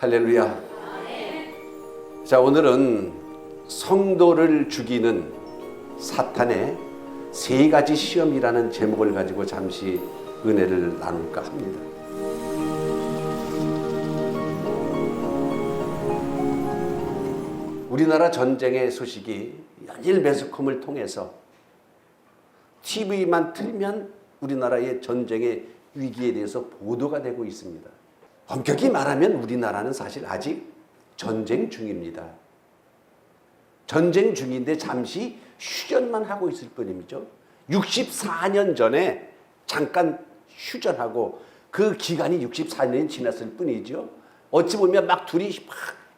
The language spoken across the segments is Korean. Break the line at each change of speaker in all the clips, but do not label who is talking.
할렐루야. 자, 오늘은 성도를 죽이는 사탄의 세 가지 시험이라는 제목을 가지고 잠시 은혜를 나눌까 합니다. 우리나라 전쟁의 소식이 연일 매스컴을 통해서 TV만 틀면 우리나라의 전쟁의 위기에 대해서 보도가 되고 있습니다. 엄격히 말하면 우리나라는 사실 아직 전쟁 중입니다. 전쟁 중인데 잠시 휴전만 하고 있을 뿐이죠. 64년 전에 잠깐 휴전하고 그 기간이 64년이 지났을 뿐이죠. 어찌 보면 막 둘이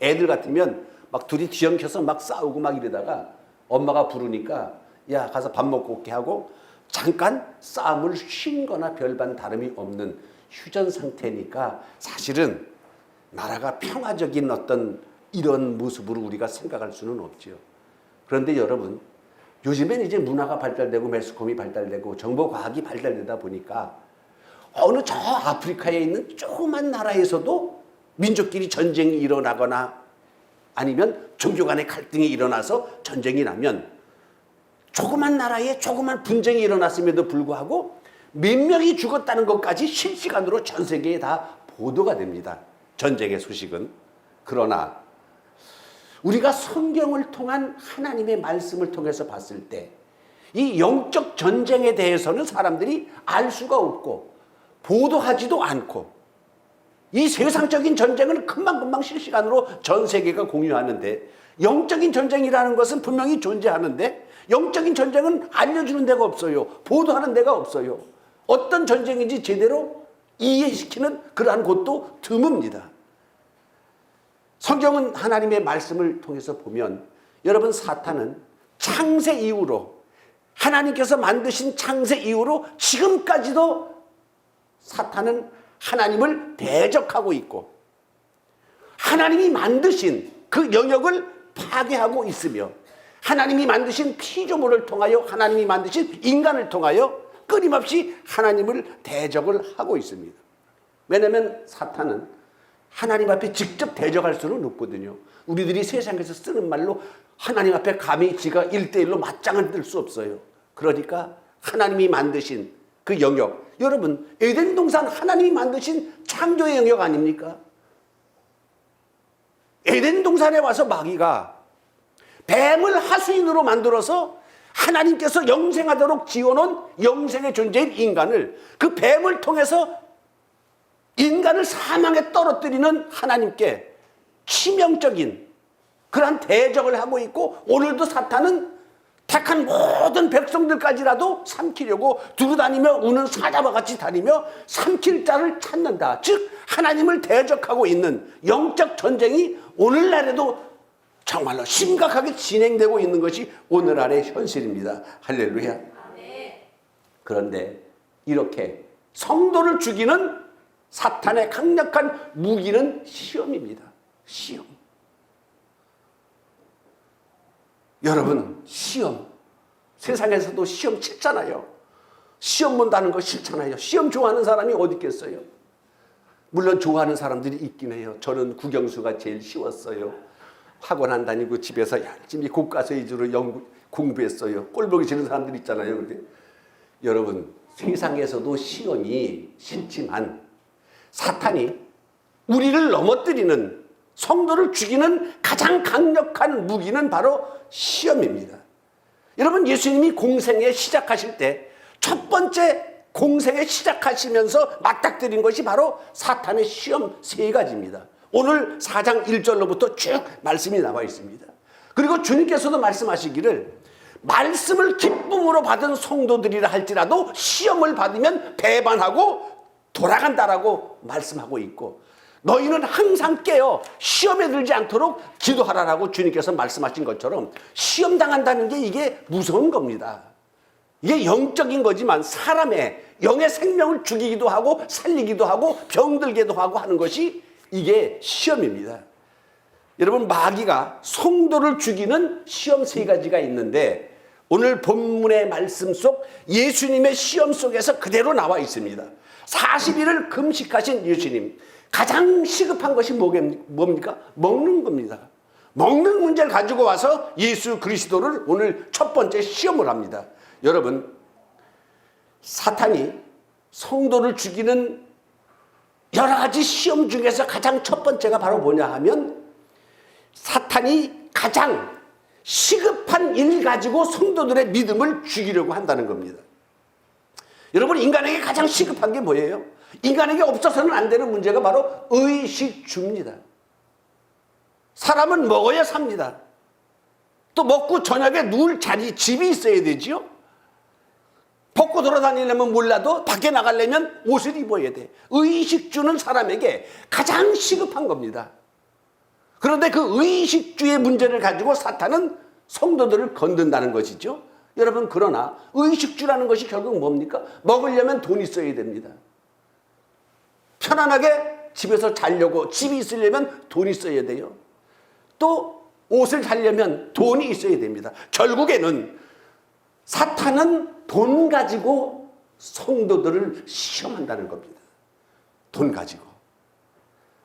애들 같으면 막 둘이 뒤엉켜서 막 싸우고 막 이러다가 엄마가 부르니까 야 가서 밥 먹고 올게 하고 잠깐 싸움을 쉰 거나 별반 다름이 없는 휴전 상태니까 사실은 나라가 평화적인 어떤 이런 모습으로 우리가 생각할 수는 없죠. 그런데 여러분, 요즘엔 이제 문화가 발달되고 매스컴이 발달되고 정보과학이 발달되다 보니까 어느 저 아프리카에 있는 조그만 나라에서도 민족끼리 전쟁이 일어나거나 아니면 종교 간의 갈등이 일어나서 전쟁이 나면 조그만 나라에 조그만 분쟁이 일어났음에도 불구하고 몇 명이 죽었다는 것까지 실시간으로 전 세계에 다 보도가 됩니다. 전쟁의 소식은. 그러나 우리가 성경을 통한 하나님의 말씀을 통해서 봤을 때 이 영적 전쟁에 대해서는 사람들이 알 수가 없고 보도하지도 않고 이 세상적인 전쟁은 금방금방 실시간으로 전 세계가 공유하는데 영적인 전쟁이라는 것은 분명히 존재하는데 영적인 전쟁은 알려주는 데가 없어요. 보도하는 데가 없어요. 어떤 전쟁인지 제대로 이해시키는 그러한 곳도 드뭅니다. 성경은 하나님의 말씀을 통해서 보면 여러분 사탄은 창세 이후로 하나님께서 만드신 창세 이후로 지금까지도 사탄은 하나님을 대적하고 있고 하나님이 만드신 그 영역을 파괴하고 있으며 하나님이 만드신 피조물을 통하여 하나님이 만드신 인간을 통하여 끊임없이 하나님을 대적을 하고 있습니다. 왜냐하면 사탄은 하나님 앞에 직접 대적할 수는 없거든요. 우리들이 세상에서 쓰는 말로 하나님 앞에 감히 지가 1대1로 맞짱을 뜰 수 없어요. 그러니까 하나님이 만드신 그 영역, 여러분 에덴 동산 하나님이 만드신 창조의 영역 아닙니까? 에덴 동산에 와서 마귀가 뱀을 하수인으로 만들어서 하나님께서 영생하도록 지어놓은 영생의 존재인 인간을 그 뱀을 통해서 인간을 사망에 떨어뜨리는 하나님께 치명적인 그러한 대적을 하고 있고 오늘도 사탄은 택한 모든 백성들까지라도 삼키려고 두루다니며 우는 사자와 같이 다니며 삼킬 자를 찾는다. 즉 하나님을 대적하고 있는 영적 전쟁이 오늘날에도 정말로 심각하게 진행되고 있는 것이 오늘날의 현실입니다. 할렐루야. 그런데 이렇게 성도를 죽이는 사탄의 강력한 무기는 시험입니다. 시험. 여러분, 시험. 세상에서도 시험 싫잖아요. 시험 본다는 거 싫잖아요. 시험 좋아하는 사람이 어디 있겠어요? 물론 좋아하는 사람들이 있긴 해요. 저는 국영수가 제일 쉬웠어요. 학원 안 다니고 집에서 열심히 교과서 위주로 공부했어요. 꼴보기 싫은 사람들 있잖아요. 그런데 여러분, 세상에서도 시험이 싫지만 사탄이 우리를 넘어뜨리는 성도를 죽이는 가장 강력한 무기는 바로 시험입니다. 여러분, 예수님이 공생에 시작하실 때 첫 번째 공생에 시작하시면서 맞닥뜨린 것이 바로 사탄의 시험 세 가지입니다. 오늘 4장 1절로부터 쭉 말씀이 나와 있습니다. 그리고 주님께서도 말씀하시기를 말씀을 기쁨으로 받은 성도들이라 할지라도 시험을 받으면 배반하고 돌아간다라고 말씀하고 있고 너희는 항상 깨어 시험에 들지 않도록 기도하라라고 주님께서 말씀하신 것처럼 시험 당한다는 게 이게 무서운 겁니다. 이게 영적인 거지만 사람의 영의 생명을 죽이기도 하고 살리기도 하고 병들게도 하고 하는 것이 이게 시험입니다. 여러분, 마귀가 성도를 죽이는 시험 세 가지가 있는데 오늘 본문의 말씀 속 예수님의 시험 속에서 그대로 나와 있습니다. 40일을 금식하신 예수님, 가장 시급한 것이 뭡니까? 먹는 겁니다. 먹는 문제를 가지고 와서 예수 그리스도를 오늘 첫 번째 시험을 합니다. 여러분, 사탄이 성도를 죽이는 여러 가지 시험 중에서 가장 첫 번째가 바로 뭐냐 하면, 사탄이 가장 시급한 일 가지고 성도들의 믿음을 죽이려고 한다는 겁니다. 여러분, 인간에게 가장 시급한 게 뭐예요? 인간에게 없어서는 안 되는 문제가 바로 의식주입니다. 사람은 먹어야 삽니다. 또 먹고 저녁에 누울 자리, 집이 있어야 되지요. 벗고 돌아다니려면 몰라도 밖에 나가려면 옷을 입어야 돼. 의식주는 사람에게 가장 시급한 겁니다. 그런데 그 의식주의 문제를 가지고 사탄은 성도들을 건든다는 것이죠. 여러분, 그러나 의식주라는 것이 결국 뭡니까? 먹으려면 돈이 있어야 됩니다. 편안하게 집에서 자려고, 집이 있으려면 돈이 있어야 돼요. 또 옷을 사려면 돈이 있어야 됩니다. 결국에는 사탄은 돈 가지고 성도들을 시험한다는 겁니다. 돈 가지고.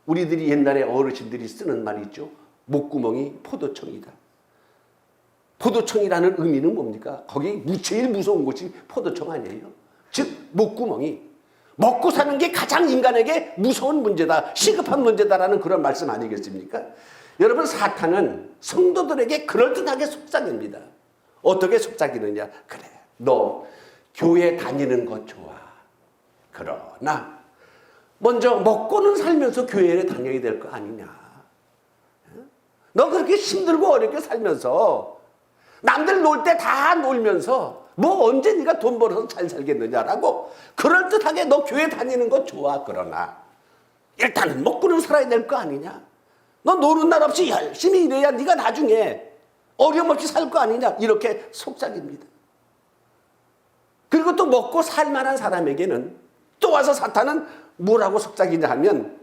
우리들이 옛날에 어르신들이 쓰는 말이 있죠. 목구멍이 포도청이다. 포도청이라는 의미는 뭡니까? 거기 제일 무서운 곳이 포도청 아니에요? 즉 목구멍이 먹고 사는 게 가장 인간에게 무서운 문제다, 시급한 문제다라는 그런 말씀 아니겠습니까? 여러분, 사탄은 성도들에게 그럴듯하게 속삭입니다. 어떻게 속삭이느냐? 그래, 너 교회 다니는 거 좋아. 그러나 먼저 먹고는 살면서 교회에 다녀야 될 거 아니냐? 너 그렇게 힘들고 어렵게 살면서 남들 놀 때 다 놀면서 뭐 언제 네가 돈 벌어서 잘 살겠느냐라고 그럴듯하게 너 교회 다니는 거 좋아. 그러나 일단은 먹고는 살아야 될 거 아니냐? 너 노는 날 없이 열심히 일해야 네가 나중에 어려움 없이 살 거 아니냐? 이렇게 속삭입니다. 그리고 또 먹고 살 만한 사람에게는 또 와서 사탄은 뭐라고 속삭이냐 하면,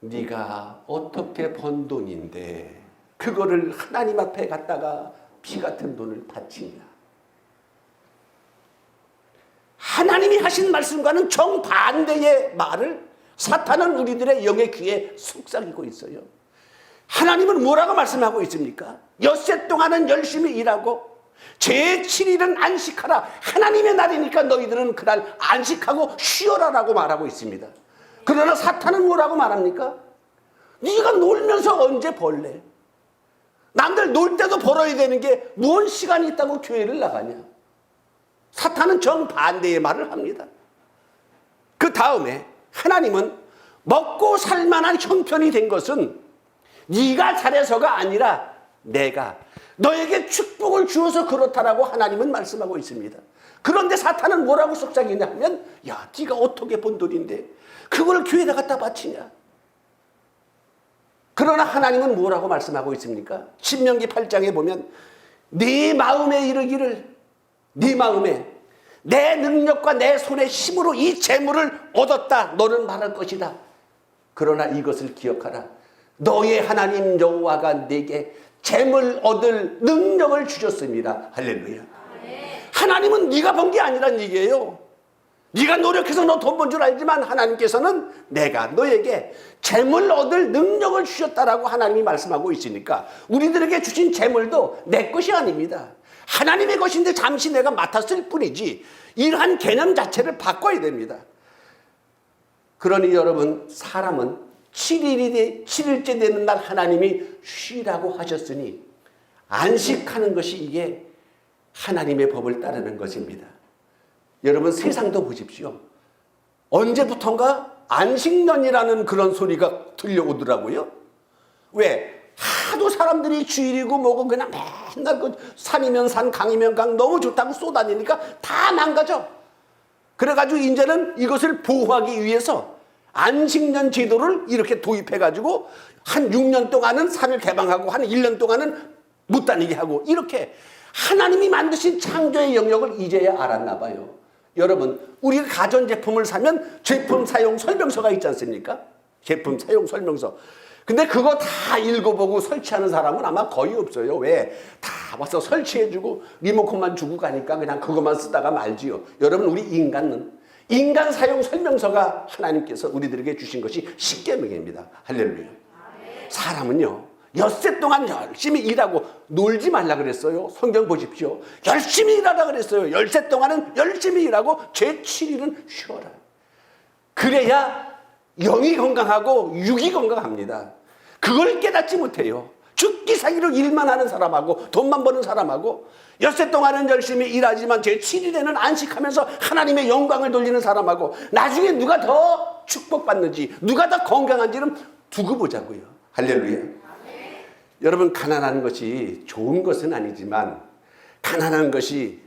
네가 어떻게 번 돈인데 그거를 하나님 앞에 갖다가 피 같은 돈을 바치냐? 하나님이 하신 말씀과는 정반대의 말을 사탄은 우리들의 영의 귀에 속삭이고 있어요. 하나님은 뭐라고 말씀하고 있습니까? 엿새 동안은 열심히 일하고 제7일은 안식하라. 하나님의 날이니까 너희들은 그날 안식하고 쉬어라라고 말하고 있습니다. 그러나 사탄은 뭐라고 말합니까? 네가 놀면서 언제 벌래? 남들 놀 때도 벌어야 되는 게 무슨 시간이 있다고 교회를 나가냐? 사탄은 정반대의 말을 합니다. 그 다음에 하나님은 먹고 살만한 형편이 된 것은 네가 잘해서가 아니라 내가 너에게 축복을 주어서 그렇다라고 하나님은 말씀하고 있습니다. 그런데 사탄은 뭐라고 속삭이냐 하면, 야, 네가 어떻게 번 돈인데 그걸 교회에다 갖다 바치냐? 그러나 하나님은 뭐라고 말씀하고 있습니까? 신명기 8장에 보면 네 마음에 이르기를, 네 마음에 내 능력과 내 손의 힘으로 이 재물을 얻었다 너는 말할 것이다. 그러나 이것을 기억하라. 너의 하나님 여호와가 내게 재물 얻을 능력을 주셨습니다. 할렐루야. 하나님은 네가 번 게 아니란 얘기예요. 네가 노력해서 너 돈 번 줄 알지만 하나님께서는 내가 너에게 재물 얻을 능력을 주셨다라고 하나님이 말씀하고 있으니까 우리들에게 주신 재물도 내 것이 아닙니다. 하나님의 것인데 잠시 내가 맡았을 뿐이지 이러한 개념 자체를 바꿔야 됩니다. 그러니 여러분, 사람은 7일째 되는 날 하나님이 쉬라고 하셨으니 안식하는 것이 이게 하나님의 법을 따르는 것입니다. 여러분, 세상도 보십시오. 언제부턴가 안식년이라는 그런 소리가 들려오더라고요. 왜? 하도 사람들이 주일이고 뭐고 그냥 맨날 그 산이면 산, 강이면 강 너무 좋다고 쏘다니니까 다 망가져. 그래가지고 이제는 이것을 보호하기 위해서 안식년 제도를 이렇게 도입해가지고 한 6년 동안은 산을 개방하고 한 1년 동안은 못 다니게 하고, 이렇게 하나님이 만드신 창조의 영역을 이제야 알았나 봐요. 여러분, 우리가 가전제품을 사면 제품 사용 설명서가 있지 않습니까? 제품 사용 설명서. 근데 그거 다 읽어보고 설치하는 사람은 아마 거의 없어요. 왜? 다 와서 설치해주고 리모컨만 주고 가니까 그냥 그것만 쓰다가 말지요. 여러분, 우리 인간은 인간 사용 설명서가 하나님께서 우리들에게 주신 것이 십계명입니다. 할렐루야. 사람은요, 엿새 동안 열심히 일하고 놀지 말라 그랬어요. 성경 보십시오. 열심히 일하라 그랬어요. 열새 동안은 열심히 일하고 제7일은 쉬어라. 그래야 영이 건강하고 육이 건강합니다. 그걸 깨닫지 못해요. 죽기 살기로 일만 하는 사람하고 돈만 버는 사람하고 엿새 동안은 열심히 일하지만 제7일에는 안식하면서 하나님의 영광을 돌리는 사람하고 나중에 누가 더 축복받는지 누가 더 건강한지는 두고 보자고요. 할렐루야. 여러분, 가난한 것이 좋은 것은 아니지만 가난한 것이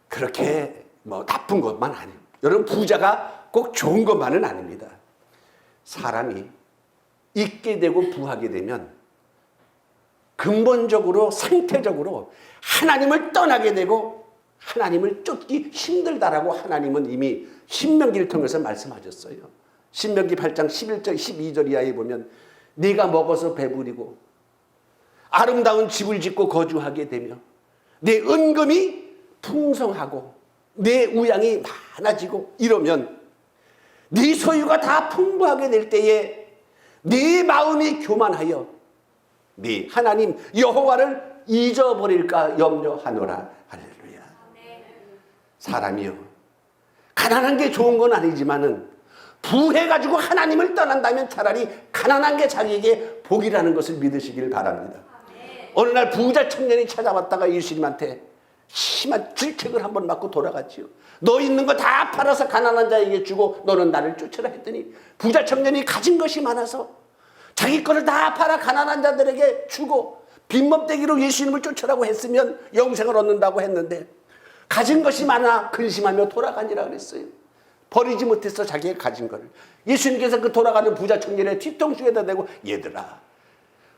그렇게 나쁜 것만 아니에요. 여러분, 부자가 꼭 좋은 것만은 아닙니다. 사람이 있게 되고 부하게 되면 근본적으로 상태적으로 하나님을 떠나게 되고 하나님을 쫓기 힘들다라고 하나님은 이미 신명기를 통해서 말씀하셨어요. 신명기 8장 11절 12절 이하에 보면 네가 먹어서 배부리고 아름다운 집을 짓고 거주하게 되며 내 은금이 풍성하고 내 우양이 많아지고 이러면 네 소유가 다 풍부하게 될 때에 네 마음이 교만하여 네 하나님 여호와를 잊어버릴까 염려하노라. 할렐루야. 사람이요, 가난한 게 좋은 건 아니지만은 부해가지고 하나님을 떠난다면 차라리 가난한 게 자기에게 복이라는 것을 믿으시길 바랍니다. 어느 날 부자 청년이 찾아왔다가 예수님한테 심한 질책을 한번 맞고 돌아갔지요. 너 있는 거 다 팔아서 가난한 자에게 주고 너는 나를 쫓으라 했더니 부자 청년이 가진 것이 많아서 자기 거를 다 팔아 가난한 자들에게 주고 빈몸대기로 예수님을 쫓으라고 했으면 영생을 얻는다고 했는데 가진 것이 많아 근심하며 돌아가니라 그랬어요. 버리지 못해서 자기가 가진 거를. 예수님께서 그 돌아가는 부자 청년의 뒤통수에다 대고 얘들아,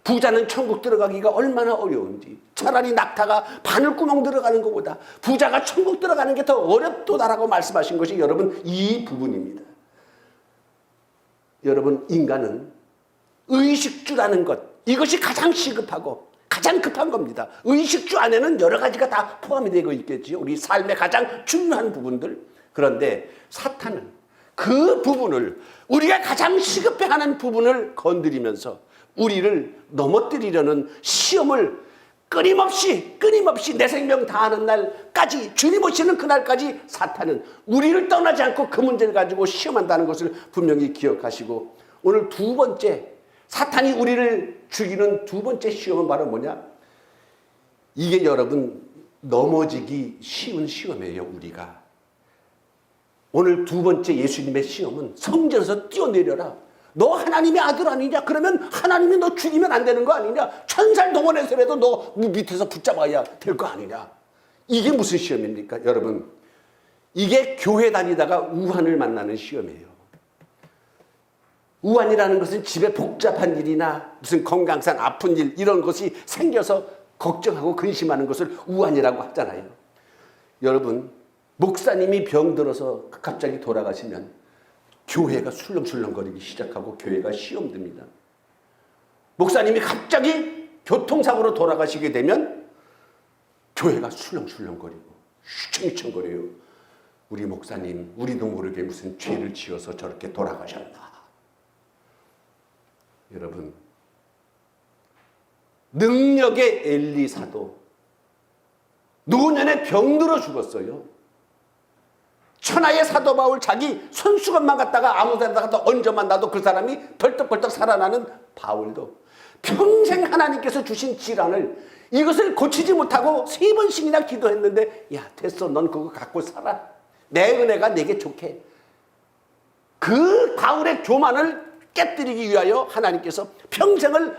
부자는 천국 들어가기가 얼마나 어려운지 차라리 낙타가 바늘구멍 들어가는 것보다 부자가 천국 들어가는 게 더 어렵도다라고 말씀하신 것이 여러분 이 부분입니다. 여러분, 인간은 의식주라는 것, 이것이 가장 시급하고 가장 급한 겁니다. 의식주 안에는 여러 가지가 다 포함이 되고 있겠지요. 우리 삶의 가장 중요한 부분들. 그런데 사탄은 그 부분을, 우리가 가장 시급해하는 부분을 건드리면서 우리를 넘어뜨리려는 시험을 끊임없이 내 생명 다하는 날까지, 주님 오시는 그날까지 사탄은 우리를 떠나지 않고 그 문제를 가지고 시험한다는 것을 분명히 기억하시고, 오늘 두 번째, 사탄이 우리를 죽이는 두 번째 시험은 바로 뭐냐? 이게 여러분 넘어지기 쉬운 시험이에요. 우리가 오늘 두 번째 예수님의 시험은 성전에서 뛰어내려라. 너 하나님의 아들 아니냐? 그러면 하나님이 너 죽이면 안 되는 거 아니냐? 천살 동원해서라도 너 밑에서 붙잡아야 될 거 아니냐? 이게 무슨 시험입니까? 여러분, 이게 교회 다니다가 우환을 만나는 시험이에요. 우환이라는 것은 집에 복잡한 일이나 무슨 건강상 아픈 일 이런 것이 생겨서 걱정하고 근심하는 것을 우환이라고 하잖아요. 여러분, 목사님이 병들어서 갑자기 돌아가시면 교회가 술렁술렁거리기 시작하고 교회가 시험됩니다. 목사님이 갑자기 교통사고로 돌아가시게 되면 교회가 술렁술렁거리고 휘청휘청거려요. 우리 목사님, 우리도 모르게 무슨 죄를 지어서 저렇게 돌아가셨나. 여러분, 능력의 엘리사도 노년에 병들어 죽었어요. 천하의 사도 바울, 자기 손수건만 갖다가 아무 데다가 얹어만 놔도 그 사람이 벌떡벌떡 살아나는 바울도 평생 하나님께서 주신 질환을, 이것을 고치지 못하고 3번씩이나 기도했는데, 야 됐어, 넌 그거 갖고 살아, 내 은혜가 내게 좋게. 그 바울의 교만을 깨뜨리기 위하여 하나님께서 평생을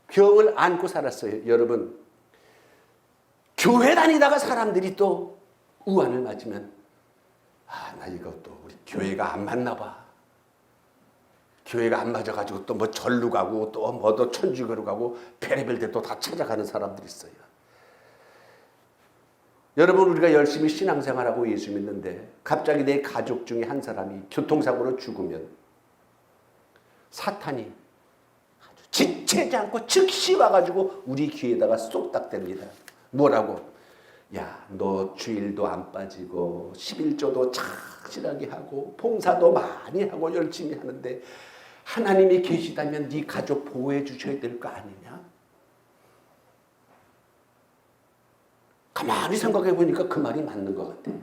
병을 안고 살았어요. 여러분, 교회 다니다가 사람들이 또 우환을 맞으면, 나 이것도 우리 교회가 안 맞나 봐. 교회가 안 맞아가지고 또 뭐 절로 가고 또 뭐 또 천주교로 가고 별의별 데 또 다 찾아가는 사람들이 있어요. 여러분, 우리가 열심히 신앙생활하고 예수 믿는데 갑자기 내 가족 중에 한 사람이 교통사고로 죽으면 사탄이 아주 지체지 않고 즉시 와가지고 우리 귀에다가 쏙닥댑니다. 뭐라고? 야, 너 주일도 안 빠지고 11조도 참 확실하게 하고 봉사도 많이 하고 열심히 하는데 하나님이 계시다면 네 가족 보호해 주셔야 될 거 아니냐? 가만히 생각해 보니까 그 말이 맞는 것 같아.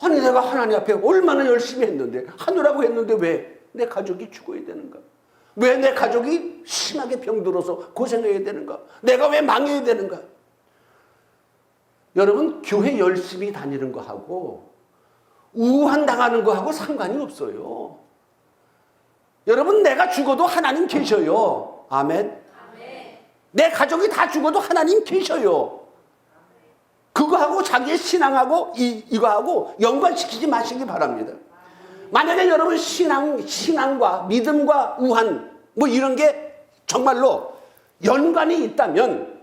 아니 내가 하나님 앞에 얼마나 열심히 했는데 하느라고 했는데 왜 내 가족이 죽어야 되는가? 왜 내 가족이 심하게 병들어서 고생해야 되는가? 내가 왜 망해야 되는가? 여러분 교회 열심히 다니는 거하고 우환당하는 거하고 상관이 없어요. 여러분 내가 죽어도 하나님 계셔요. 아멘. 내 가족이 다 죽어도 하나님 계셔요. 그거하고 자기의 신앙하고 이거하고 연관시키지 마시기 바랍니다. 만약에 여러분 신앙과 믿음과 우한 뭐 이런 게 정말로 연관이 있다면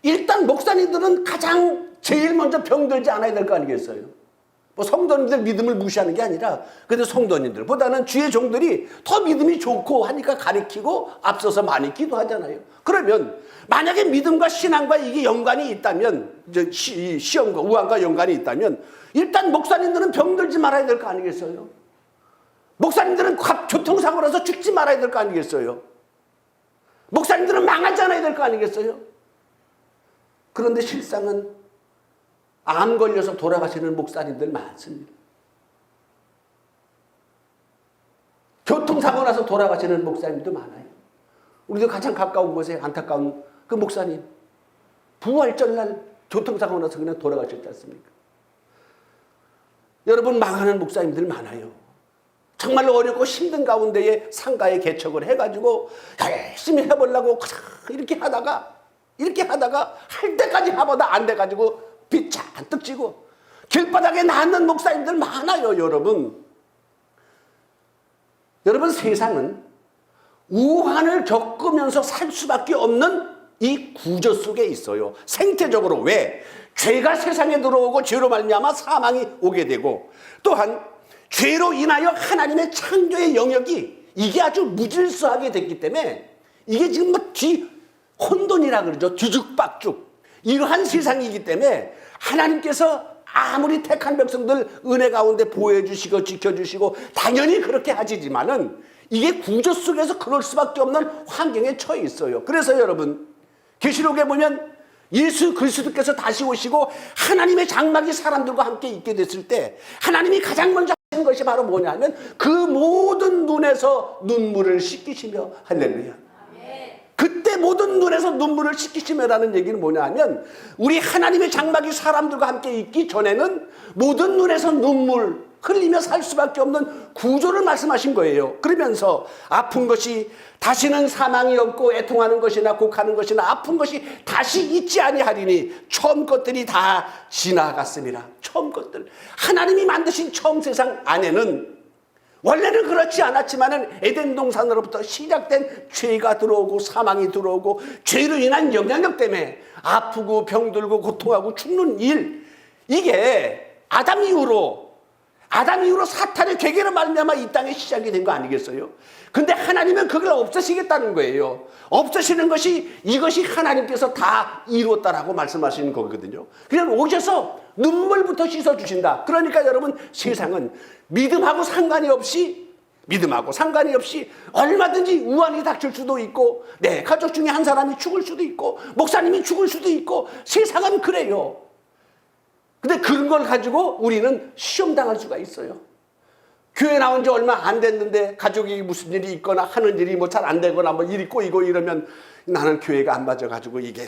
일단 목사님들은 가장 제일 먼저 병들지 않아야 될 거 아니겠어요? 뭐 성도님들 믿음을 무시하는 게 아니라 근데 성도님들보다는 주의 종들이 더 믿음이 좋고 하니까 가르치고 앞서서 많이 기도하잖아요. 그러면 만약에 믿음과 신앙과 이게 연관이 있다면 이제 시험과 우환과 연관이 있다면 일단 목사님들은 병들지 말아야 될 거 아니겠어요? 목사님들은 교통사고라서 죽지 말아야 될 거 아니겠어요? 목사님들은 망하지 않아야 될 거 아니겠어요? 그런데 실상은 암 걸려서 돌아가시는 목사님들 많습니다. 교통사고 나서 돌아가시는 목사님도 많아요. 우리도 가장 가까운 곳에 안타까운 그 목사님 부활절날 교통사고 나서 그냥 돌아가셨지 않습니까? 여러분 망하는 목사님들 많아요. 정말로 어렵고 힘든 가운데에 상가에 개척을 해가지고 열심히 해보려고 이렇게 하다가 할 때까지 하보다 안 돼가지고 빚 잔뜩 지고 길바닥에 낫는 목사님들 많아요. 여러분 세상은 우환을 겪으면서 살 수밖에 없는 이 구조 속에 있어요. 생태적으로. 왜? 죄가 세상에 들어오고 죄로 말미암아 사망이 오게 되고 또한 죄로 인하여 하나님의 창조의 영역이 이게 아주 무질서하게 됐기 때문에 이게 지금 혼돈이라 그러죠. 뒤죽박죽. 이러한 세상이기 때문에 하나님께서 아무리 택한 백성들 은혜 가운데 보호해 주시고 지켜주시고 당연히 그렇게 하시지만은 이게 구조 속에서 그럴 수밖에 없는 환경에 처해 있어요. 그래서 여러분 계시록에 보면 예수 그리스도께서 다시 오시고 하나님의 장막이 사람들과 함께 있게 됐을 때 하나님이 가장 먼저 하시는 것이 바로 뭐냐 하면 그 모든 눈에서 눈물을 씻기시며 할렐루야. 그때 모든 눈에서 눈물을 씻기시며라는 얘기는 뭐냐 하면 우리 하나님의 장막이 사람들과 함께 있기 전에는 모든 눈에서 눈물 흘리며 살 수밖에 없는 구조를 말씀하신 거예요. 그러면서 아픈 것이 다시는 사망이 없고 애통하는 것이나 곡하는 것이나 아픈 것이 다시 있지 아니하리니 처음 것들이 다 지나갔습니다. 처음 것들. 하나님이 만드신 처음 세상 안에는 원래는 그렇지 않았지만은 에덴 동산으로부터 시작된 죄가 들어오고 사망이 들어오고 죄로 인한 영향력 때문에 아프고 병들고 고통하고 죽는 일 이게 아담 이후로 사탄의 괴계로 말미암아 이 땅에 시작이 된 거 아니겠어요? 근데 하나님은 그걸 없애시겠다는 거예요. 없애시는 것이 이것이 하나님께서 다 이루었다라고 말씀하시는 거거든요. 그냥 오셔서 눈물부터 씻어주신다. 그러니까 여러분 세상은 믿음하고 상관이 없이 얼마든지 우환이 닥칠 수도 있고 내 가족 중에 한 사람이 죽을 수도 있고 목사님이 죽을 수도 있고 세상은 그래요. 근데 그런 걸 가지고 우리는 시험당할 수가 있어요. 교회 나온 지 얼마 안 됐는데 가족이 무슨 일이 있거나 하는 일이 뭐 잘 안 되거나 뭐 일이 꼬이고 이러면 나는 교회가 안 맞아가지고 이게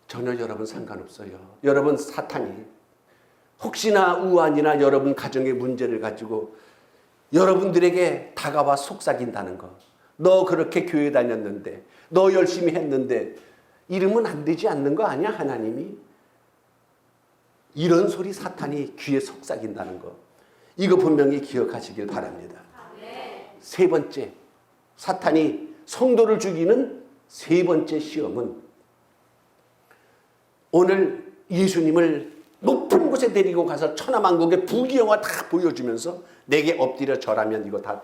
전혀 여러분 상관없어요. 여러분 사탄이 혹시나 우환이나 여러분 가정의 문제를 가지고 여러분들에게 다가와 속삭인다는 거. 너 그렇게 교회 다녔는데 너 열심히 했는데 이러면 안 되지 않는 거 아니야 하나님이? 이런 소리 사탄이 귀에 속삭인다는 거. 이거 분명히 기억하시길 바랍니다. 세 번째, 사탄이 성도를 죽이는 세 번째 시험은 오늘 예수님을 높은 곳에 데리고 가서 천하만국의 부귀영화 다 보여주면서 내게 엎드려 절하면 이거 다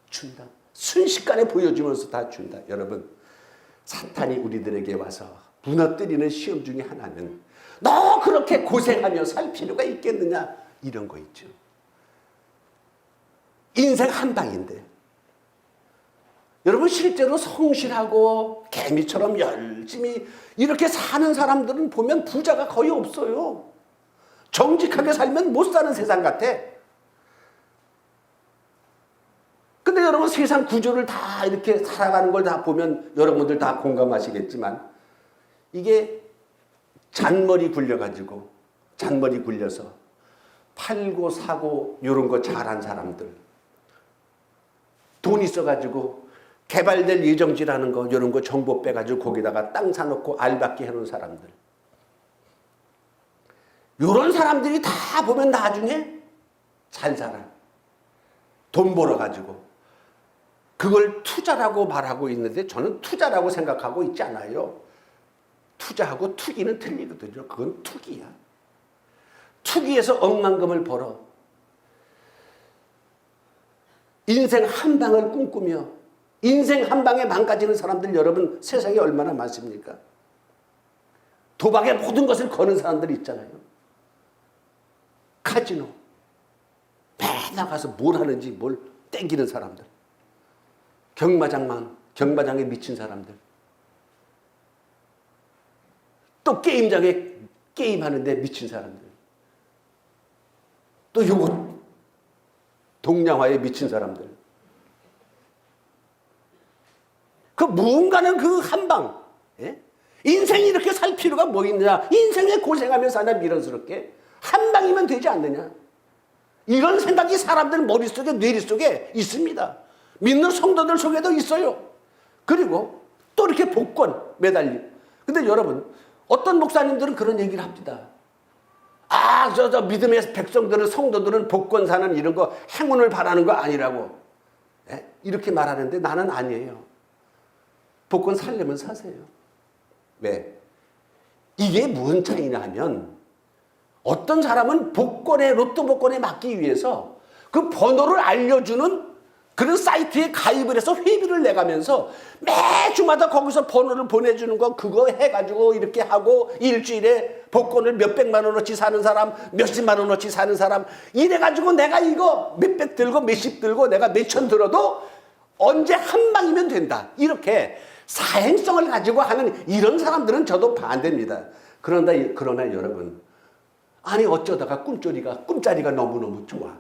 준다. 순식간에 보여주면서 다 준다. 여러분, 사탄이 우리들에게 와서 무너뜨리는 시험 중에 하나는 너 그렇게 고생하며 살 필요가 있겠느냐? 이런 거 있죠. 인생 한 방인데 여러분 실제로 성실하고 개미처럼 열심히 이렇게 사는 사람들은 보면 부자가 거의 없어요. 정직하게 살면 못 사는 세상 같아. 근데 여러분 세상 구조를 다 이렇게 살아가는 걸 다 보면 여러분들 다 공감하시겠지만 이게 잔머리 굴려가지고 잔머리 굴려서 팔고 사고 이런 거 잘한 사람들, 돈 있어가지고 개발될 예정지라는 거 이런 거 정보 빼가지고 거기다가 땅 사놓고 알받게 해놓은 사람들, 이런 사람들이 다 보면 나중에 잘 살아. 돈 벌어가지고 그걸 투자라고 말하고 있는데 저는 투자라고 생각하고 있지 않아요. 투자하고 투기는 틀리거든요. 그건 투기야. 투기에서 억만금을 벌어 인생 한 방을 꿈꾸며 인생 한 방에 망가지는 사람들 여러분 세상에 얼마나 많습니까? 도박에 모든 것을 거는 사람들이 있잖아요. 카지노 맨날 가서 뭘 하는지 뭘 땡기는 사람들, 경마장에 미친 사람들, 또 게임장에 게임하는데 미친 사람들, 또 요거 동양화에 미친 사람들. 그 무언가는 그 한방, 예? 인생이 이렇게 살 필요가 뭐 있느냐? 인생에 고생하며 사냐 미련스럽게 한 방이면 되지 않느냐? 이런 생각이 사람들 머릿속에 뇌리 속에 있습니다. 믿는 성도들 속에도 있어요. 그리고 또 이렇게 복권 매달리고. 근데 여러분 어떤 목사님들은 그런 얘기를 합니다. 저 믿음의 백성들은 성도들은 복권 사는 이런 거 행운을 바라는 거 아니라고, 예? 이렇게 말하는데 나는 아니에요. 복권 살려면 사세요. 왜? 이게 무슨 차이냐 하면 어떤 사람은 로또 복권에 맞기 위해서 그 번호를 알려주는 그런 사이트에 가입을 해서 회비를 내가면서 매주마다 거기서 번호를 보내주는 거 그거 해가지고 이렇게 하고 일주일에 복권을 몇백만 원어치 사는 사람, 몇십만 원어치 사는 사람 이래가지고 내가 이거 몇백 들고 몇십 들고 내가 몇천 들어도 언제 한 방이면 된다. 이렇게 사행성을 가지고 하는 이런 사람들은 저도 반대입니다. 그러나 여러분, 아니 어쩌다가 꿈자리가 너무너무 좋아.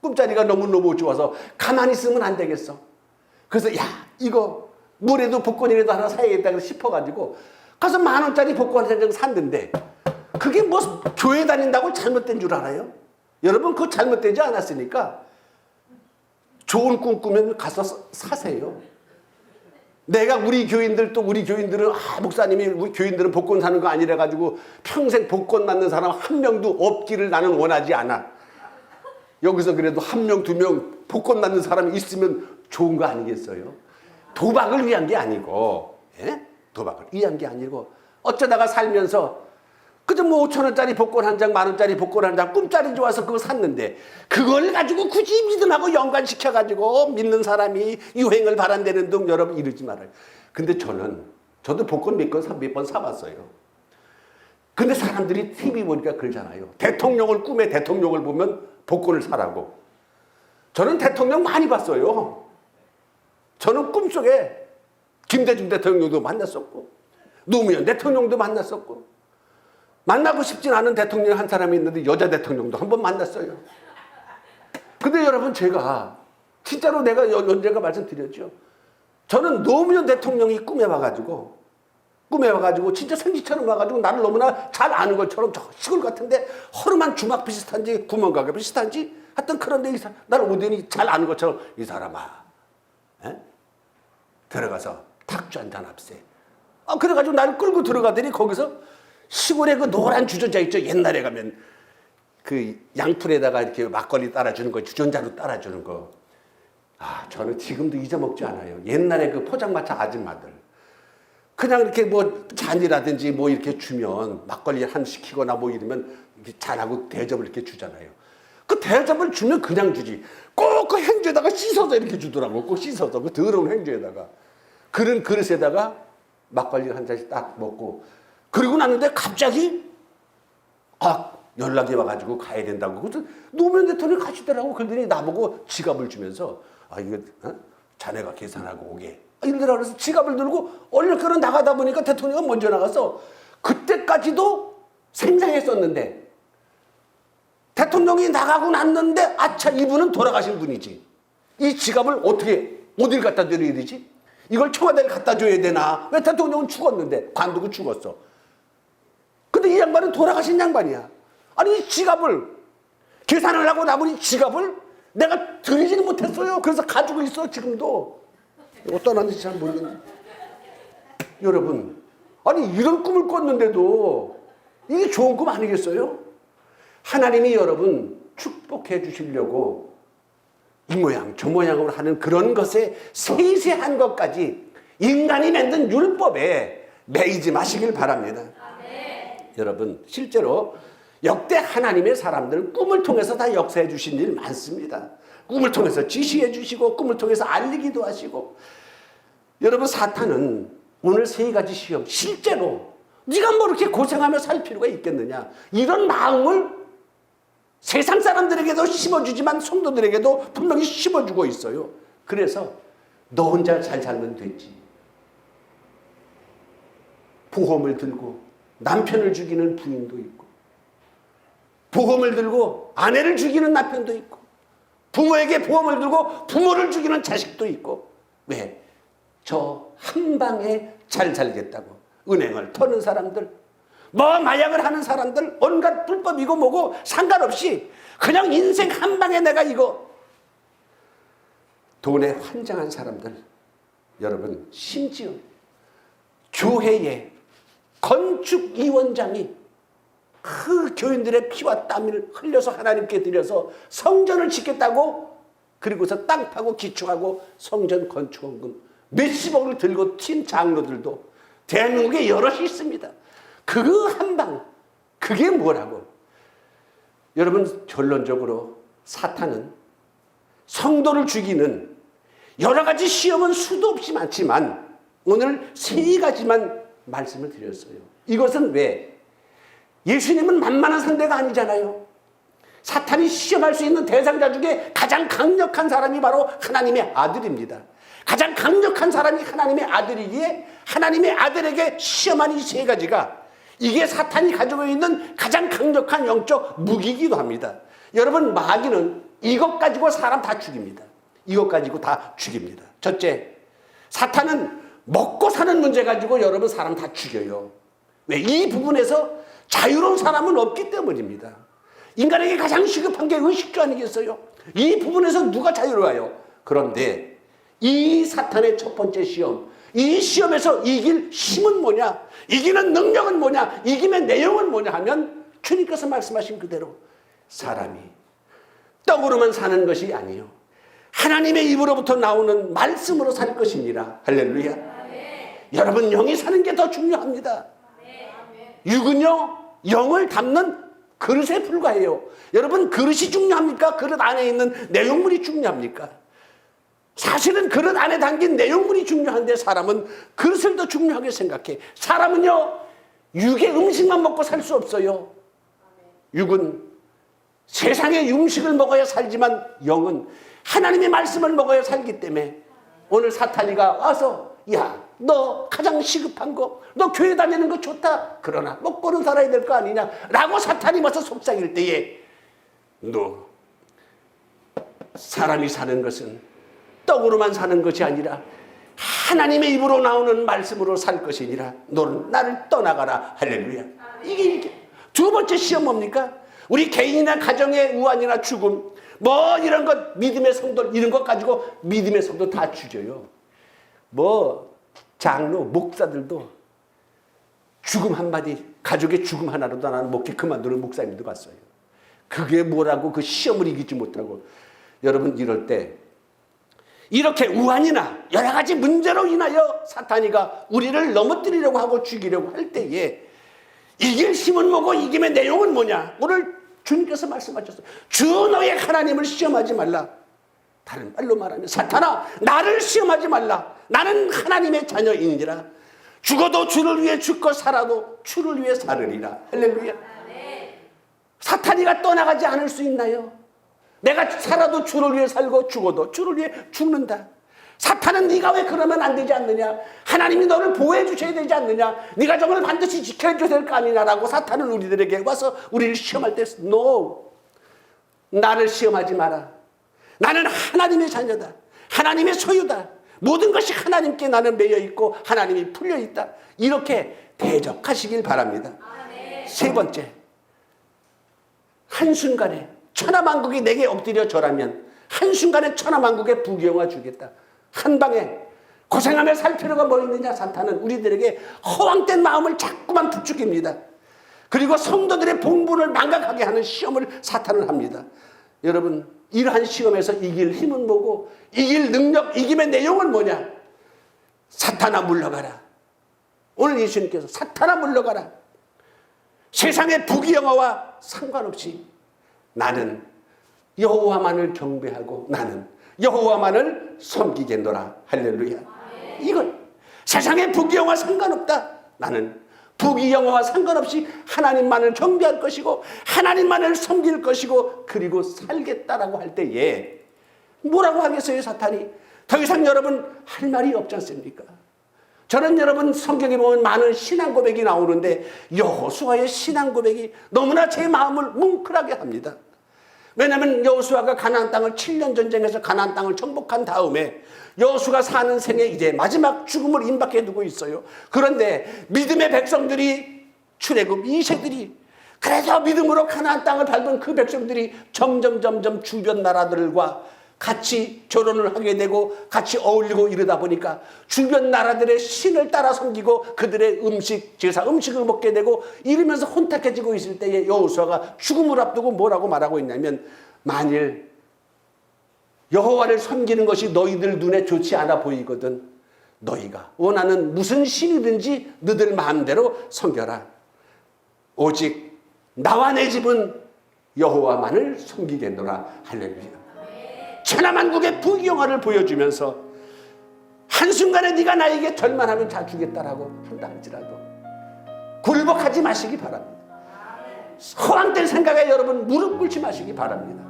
꿈자리가 너무너무 좋아서 가만히 있으면 안 되겠어. 그래서 이거 뭐래도 복권이라도 하나 사야겠다 싶어가지고 가서 10,000원짜리 복권 한 장 샀는데 그게 뭐 교회 다닌다고 잘못된 줄 알아요? 여러분 그거 잘못되지 않았으니까 좋은 꿈 꾸면 가서 사세요. 내가 우리 교인들은 목사님이 우리 교인들은 복권 사는 거 아니라 가지고 평생 복권 맞는 사람 한 명도 없기를 나는 원하지 않아. 여기서 그래도 한 명, 두 명 복권 맞는 사람이 있으면 좋은 거 아니겠어요? 도박을 위한 게 아니고, 예? 도박을 위한 게 아니고 어쩌다가 살면서 그저 뭐 5,000원짜리 복권 한 장, 10,000원짜리 복권 한 장 꿈자리 좋아서 그거 샀는데 그걸 가지고 굳이 믿음하고 연관시켜가지고 믿는 사람이 유행을 바란다는 등 여러분 이러지 말아요. 근데 저도 복권 몇 번 사봤어요. 근데 사람들이 TV 보니까 그러잖아요. 꿈에 대통령을 보면 복권을 사라고. 저는 대통령 많이 봤어요. 저는 꿈속에 김대중 대통령도 만났었고 노무현 대통령도 만났었고 만나고 싶진 않은 대통령 한 사람이 있는데 여자 대통령도 한번 만났어요. 근데 여러분 제가 진짜로 내가 언젠가 말씀드렸죠. 저는 노무현 대통령이 꿈에 와가지고 진짜 생지처럼 와가지고 나를 너무나 잘 아는 것처럼 저 시골 같은데 허름한 주막 비슷한지 구멍가게 비슷한지 하여튼 그런데 나를 오더니 잘 아는 것처럼 이 사람아, 에? 들어가서 탁주 한잔 합세. 그래가지고 나를 끌고 들어가더니 거기서 시골에 그 노란 주전자 있죠. 옛날에 가면 그 양풀에다가 이렇게 막걸리 따라주는 거, 주전자로 따라주는 거. 저는 지금도 잊어먹지 않아요. 옛날에 그 포장마차 아줌마들. 그냥 이렇게 뭐 잔이라든지 뭐 이렇게 주면 막걸리 한 시키거나 뭐 이러면 이렇게 잔하고 대접을 이렇게 주잖아요. 그 대접을 주면 그냥 주지. 꼭 그 행주에다가 씻어서 이렇게 주더라고. 꼭 씻어서 그 더러운 행주에다가. 그런 그릇에다가 막걸리 한 잔씩 딱 먹고 그러고 났는데 갑자기 연락이 와가지고 가야 된다고. 그래서 노무현 대통령이 가시더라고. 그러더니 나보고 지갑을 주면서 이거 자네가 계산하고 오게 이러더라고. 그래서 지갑을 들고 얼른 나가다 보니까 대통령은 먼저 나가서 그때까지도 생생했었는데 대통령이 나가고 났는데 아차 이분은 돌아가신 분이지. 이 지갑을 어딜 갖다 드려야 되지? 이걸 청와대에 갖다 줘야 되나? 왜 대통령은 죽었는데 관두고 죽었어. 근데 이 양반은 돌아가신 양반이야. 아니 이 지갑을 계산을 하고 나머지 지갑을 내가 드리지는 못했어요. 그래서 가지고 있어 지금도. 어디다 놨는지 잘 모르겠네. 여러분 아니 이런 꿈을 꿨는데도 이게 좋은 꿈 아니겠어요? 하나님이 여러분 축복해 주시려고 이 모양 저 모양으로 하는 그런 것에 세세한 것까지 인간이 만든 율법에 매이지 마시길 바랍니다. 여러분 실제로 역대 하나님의 사람들 꿈을 통해서 다 역사해 주신 일 많습니다. 꿈을 통해서 지시해 주시고 꿈을 통해서 알리기도 하시고. 여러분 사탄은 오늘 세 가지 시험 실제로 네가 뭐 이렇게 고생하며 살 필요가 있겠느냐 이런 마음을 세상 사람들에게도 심어주지만 성도들에게도 분명히 심어주고 있어요. 그래서 너 혼자 잘 살면 되지. 보험을 들고 남편을 죽이는 부인도 있고 보험을 들고 아내를 죽이는 남편도 있고 부모에게 보험을 들고 부모를 죽이는 자식도 있고. 왜? 저 한 방에 잘 살겠다고 은행을 터는 사람들 뭐 마약을 하는 사람들 온갖 불법이고 뭐고 상관없이 그냥 인생 한 방에 내가 이거 돈에 환장한 사람들. 여러분 심지어 교회에 건축위원장이 그 교인들의 피와 땀을 흘려서 하나님께 드려서 성전을 짓겠다고 그리고서 땅 파고 기초하고 성전 건축원금 몇십억을 들고 튄 장로들도 대한민국에 여럿이 있습니다. 그 한 방 그게 뭐라고. 여러분 결론적으로 사탄은 성도를 죽이는 여러 가지 시험은 수도 없이 많지만 오늘 세 가지만 말씀을 드렸어요. 이것은 왜? 예수님은 만만한 상대가 아니잖아요. 사탄이 시험할 수 있는 대상자 중에 가장 강력한 사람이 바로 하나님의 아들입니다. 가장 강력한 사람이 하나님의 아들이기에 하나님의 아들에게 시험한 이 세 가지가 이게 사탄이 가지고 있는 가장 강력한 영적 무기이기도 합니다. 여러분 마귀는 이것 가지고 사람 다 죽입니다. 이것 가지고 다 죽입니다. 첫째, 사탄은 먹고 사는 문제 가지고 여러분 사람 다 죽여요. 왜? 이 부분에서 자유로운 사람은 없기 때문입니다. 인간에게 가장 시급한 게 의식주 아니겠어요? 이 부분에서 누가 자유로워요? 그런데 이 사탄의 첫 번째 시험, 이 시험에서 이길 힘은 뭐냐? 이기는 능력은 뭐냐? 이김의 내용은 뭐냐 하면 주님께서 말씀하신 그대로 사람이 떡으로만 사는 것이 아니요 하나님의 입으로부터 나오는 말씀으로 살 것이니라. 할렐루야. 여러분 영이 사는 게 더 중요합니다. 육은요 영을 담는 그릇에 불과해요. 여러분 그릇이 중요합니까? 그릇 안에 있는 내용물이 중요합니까? 사실은 그릇 안에 담긴 내용물이 중요한데 사람은 그릇을 더 중요하게 생각해. 사람은요 육의 음식만 먹고 살 수 없어요. 육은 세상의 음식을 먹어야 살지만 영은 하나님의 말씀을 먹어야 살기 때문에 오늘 사탄이가 와서 야, 너 가장 시급한 거, 너 교회 다니는 거 좋다. 그러나 먹고는 살아야 될 거 아니냐 라고 사탄이 와서 속삭일 때에 너 사람이 사는 것은 떡으로만 사는 것이 아니라 하나님의 입으로 나오는 말씀으로 살 것이니라. 너는 나를 떠나가라. 할렐루야. 이게 두 번째 시험 뭡니까? 우리 개인이나 가정의 우환이나 죽음 뭐 이런 것 믿음의 성도 이런 것 가지고 믿음의 성도 다 죽여요. 뭐 장로 목사들도 죽음 한마디 가족의 죽음 하나로도 나는 목회 그만두는 목사님도 봤어요. 그게 뭐라고 그 시험을 이기지 못하고. 여러분 이럴 때 이렇게 우환이나 여러 가지 문제로 인하여 사탄이가 우리를 넘어뜨리려고 하고 죽이려고 할 때에 이길 힘은 뭐고 이김의 내용은 뭐냐? 오늘 주님께서 말씀하셨어요. 주 너의 하나님을 시험하지 말라. 다른 말로 말하면 사탄아 나를 시험하지 말라. 나는 하나님의 자녀이니라. 죽어도 주를 위해 죽고 살아도 주를 위해 살으리라. 할렐루야. 사탄이가 떠나가지 않을 수 있나요? 내가 살아도 주를 위해 살고 죽어도 주를 위해 죽는다. 사탄은 네가 왜 그러면 안 되지 않느냐? 하나님이 너를 보호해 주셔야 되지 않느냐? 네가 정말 반드시 지켜줘야 될 거 아니냐라고 사탄은 우리들에게 와서 우리를 시험할 때 No! 나를 시험하지 마라. 나는 하나님의 자녀다. 하나님의 소유다. 모든 것이 하나님께 나는 매여 있고 하나님이 풀려 있다. 이렇게 대적하시길 바랍니다. 세 번째, 한순간에 천하만국이 내게 엎드려 절하면 한순간에 천하만국에 부귀영화 주겠다. 한방에 고생하며 살 필요가 뭐 있느냐? 사탄은 우리들에게 허황된 마음을 자꾸만 부추깁니다. 그리고 성도들의 본분을 망각하게 하는 시험을 사탄은 합니다. 여러분, 이러한 시험에서 이길 힘은 뭐고 이길 능력, 이김의 내용은 뭐냐? 사탄아 물러가라. 오늘 예수님께서 사탄아 물러가라. 세상의 부귀영화와 상관없이 나는 여호와만을 경배하고 나는 여호와만을 섬기겠노라. 할렐루야. 이건 세상의 부귀영화 상관없다. 나는 부귀영화와 상관없이 하나님만을 경배할 것이고 하나님만을 섬길 것이고 그리고 살겠다라고 할 때에 뭐라고 하겠어요? 사탄이 더 이상 여러분 할 말이 없지 않습니까? 저는 여러분 성경에 보면 많은 신앙 고백이 나오는데 여호수아의 신앙 고백이 너무나 제 마음을 뭉클하게 합니다. 왜냐하면 여호수아가 가나안 땅을 7년 전쟁에서 가나안 땅을 정복한 다음에 여호수아가 사는 생에 이제 마지막 죽음을 임박해 두고 있어요. 그런데 믿음의 백성들이 출애굽 2세들이 그래서 믿음으로 가나안 땅을 밟은 그 백성들이 점점 주변 나라들과 같이 결혼을 하게 되고 같이 어울리고 이러다 보니까 주변 나라들의 신을 따라 섬기고 그들의 음식, 제사 음식을 먹게 되고 이러면서 혼탁해지고 있을 때에 여호수아가 죽음을 앞두고 뭐라고 말하고 있냐면 만일 여호와를 섬기는 것이 너희들 눈에 좋지 않아 보이거든 너희가 원하는 무슨 신이든지 너희들 마음대로 섬겨라. 오직 나와 내 집은 여호와만을 섬기겠노라. 할렐루야. 천하만국의 부귀영화를 보여주면서 한순간에 네가 나에게 절만하면 다 주겠다라고 한다 할지라도 굴복하지 마시기 바랍니다. 허황된 생각에 여러분 무릎 꿇지 마시기 바랍니다.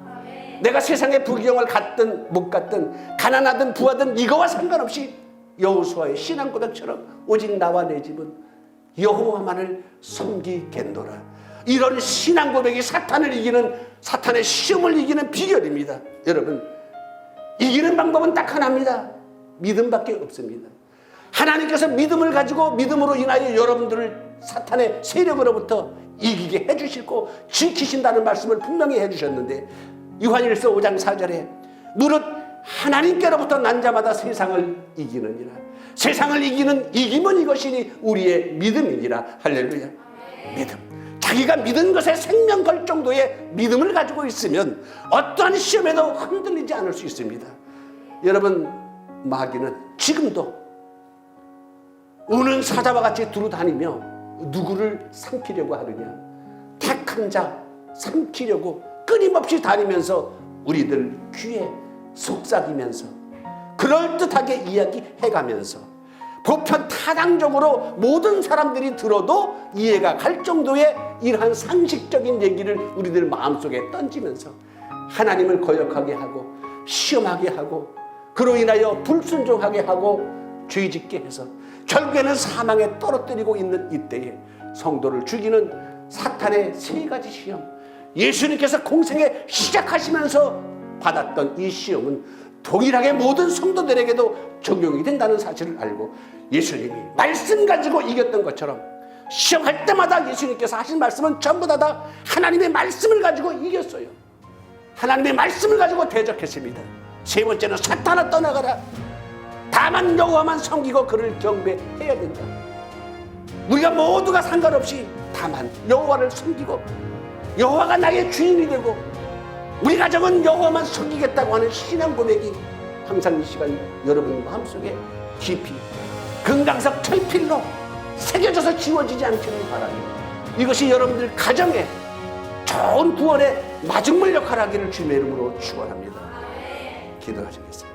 내가 세상에 부귀영화를 갖든 못 갖든 가난하든 부하든 이거와 상관없이 여호수아의 신앙 고백처럼 오직 나와 내 집은 여호와만을 섬기겠노라. 이런 신앙 고백이 사탄을 이기는 사탄의 시험을 이기는 비결입니다. 여러분 이기는 방법은 딱 하나입니다. 믿음밖에 없습니다. 하나님께서 믿음을 가지고 믿음으로 인하여 여러분들을 사탄의 세력으로부터 이기게 해주시고 지키신다는 말씀을 분명히 해주셨는데 요한일서 5장 4절에 무릇 하나님께로부터 난 자마다 세상을 이기느니라. 세상을 이기는 이김은 이것이니 우리의 믿음이니라. 할렐루야. 믿음. 자기가 믿은 것에 생명 걸 정도의 믿음을 가지고 있으면 어떠한 시험에도 흔들리지 않을 수 있습니다. 여러분 마귀는 지금도 우는 사자와 같이 두루다니며 누구를 삼키려고 하느냐? 택한 자 삼키려고 끊임없이 다니면서 우리들 귀에 속삭이면서 그럴듯하게 이야기해가면서 보편 타당적으로 모든 사람들이 들어도 이해가 갈 정도의 이러한 상식적인 얘기를 우리들 마음속에 던지면서 하나님을 거역하게 하고 시험하게 하고 그로 인하여 불순종하게 하고 죄짓게 해서 결국에는 사망에 떨어뜨리고 있는 이때에 성도를 죽이는 사탄의 세 가지 시험, 예수님께서 공생에 시작하시면서 받았던 이 시험은 동일하게 모든 성도들에게도 적용이 된다는 사실을 알고 예수님이 말씀 가지고 이겼던 것처럼 시험할 때마다 예수님께서 하신 말씀은 전부 다 하나님의 말씀을 가지고 이겼어요. 하나님의 말씀을 가지고 대적했습니다. 세 번째는 사탄아 떠나가라. 다만 여호와만 섬기고 그를 경배해야 된다. 우리가 모두가 상관없이 다만 여호와를 섬기고 여호와가 나의 주인이 되고 우리 가정은 여호와만 섬기겠다고 하는 신앙 고백이 항상 이 시간 여러분 마음속에 깊이 금강석 철필로 새겨져서 지워지지 않기를 바랍니다. 이것이 여러분들 가정에 좋은 구원의 마중물 역할을 하기를 주님의 이름으로 축원합니다. 기도하시겠습니다.